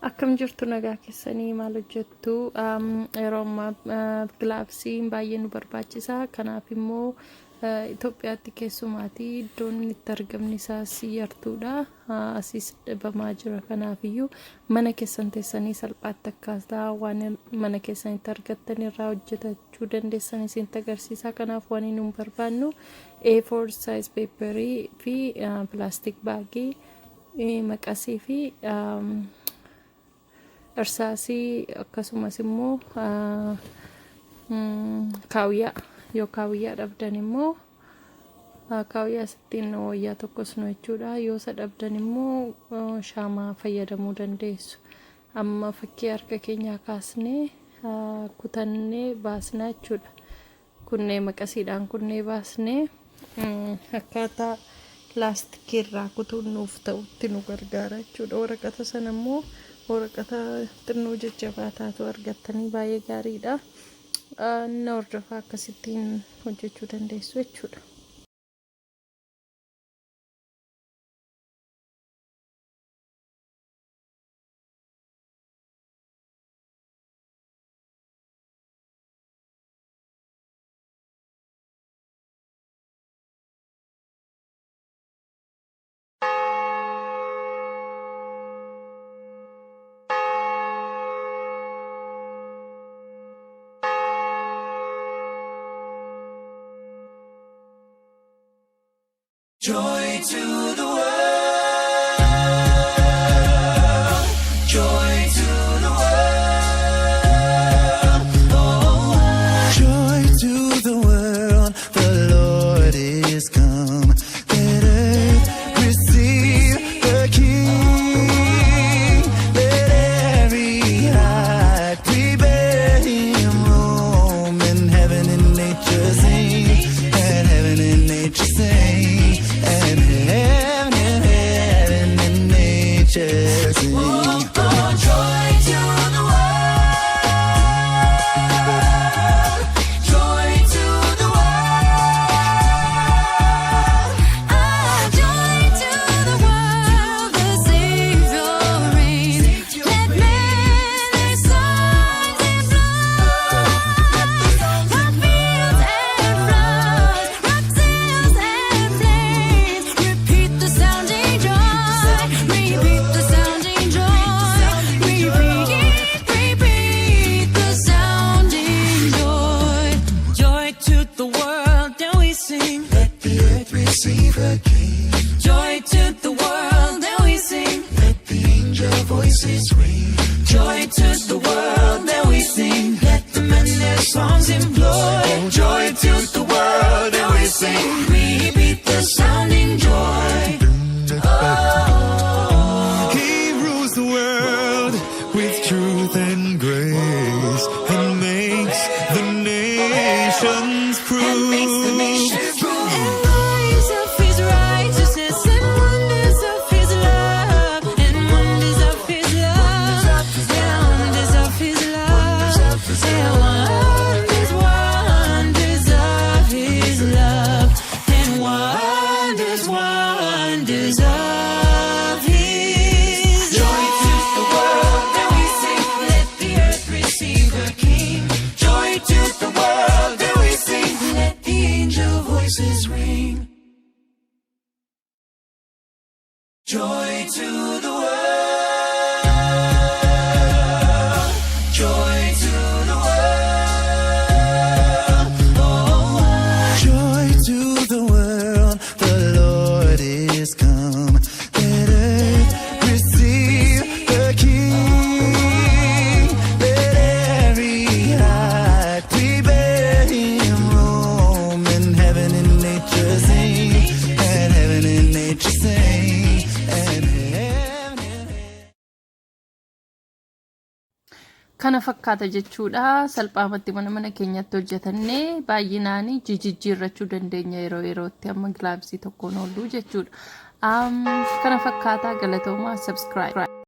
Akkam jirtu nagaa keessanii maal hojjettu yeroo ammaa gilaabsiin baay'ee nu barbaachisa. Kanaaf immoo Itoophiyaatti keessumaatii iddoon itti argamni isaas yartuudha. Asiis dhabamaa jira. Kanaafiyyuu mana keessan teessanii salphaatti akkaataa waan mana keessanitti argattan irraa hojjetachuu dandeessan isin agarsiisa. Kanaaf waan nu barbaannu A4 size paper fi plastic baagii maqasii fi irsaasii akkasumas immoo kaawiyyaa yoo kaawiyyaa dhabdan immoo kaawiyyaa sittiin wayyaa tokkos nu jechuudha. Yoo isa dhabdan immoo shaamaa fayyadamuu dandeessu. Amma fakkii harka keenyaa kaasnee kutannee baasnaa jechuudha. Kunnee maqasiidhaan kunnee baasnee akkaataa laastikii irraa kutuun nuuf ta'utti nu gargaara jechuudha. Waraqata sana immoo waraqata xinnoo jajjabaataatu argattanii baay'ee gaariidha. Na hordofaa akkasittiin hojjechuu dandeessu jechuudha. Joy to the world, joy to the world, oh, joy to the world, the Lord is come, let earth receive the King, let every heart prepare him roam, and heaven and nature sing, and heaven and nature sing. And heaven and nature sing. Oh, joy to the world, joy to the world, joy to the world, the Savior reigns. Let men their songs and blood, rock fields and floods, rock sails and flames. Repeat the sounding joy, repeat the sounding joy, repeat the sounding joy. Joy to the world, and we sing. Let the earth receive her King. Joy to the world, and we sing. Let the angel voices ring. Joy to the world, and we sing. Let the men their songs employ. Joy to the world, and we sing. Repeat the sounding joy. He rules the world with truth and grace, and makes the nations prove. And rise of his righteousness, and wonders of his love, and wonders of his love, and wonders of his love, and wonders of his love, and wonders of his joy to the world, and we sing. Let the earth receive her King. Joy to the world, and we sing. Let the angel voices ring. Joy to the world, joy to the world, oh, joy to the world, the Lord is come, let earth receive the King, let every heart prepare him roam, and heaven and nature sing, and heaven and nature sing, and heaven and Kana fakkaata jechuudha. Salphaamatti mana keenyatti hojjetannee baay'inaan jijjiirrachuu dandeenya yeroo yerootti amma gilaabsii tokkoon ooluu jechuudha. Kana fakkaata. Galatoomaa. Subscribe.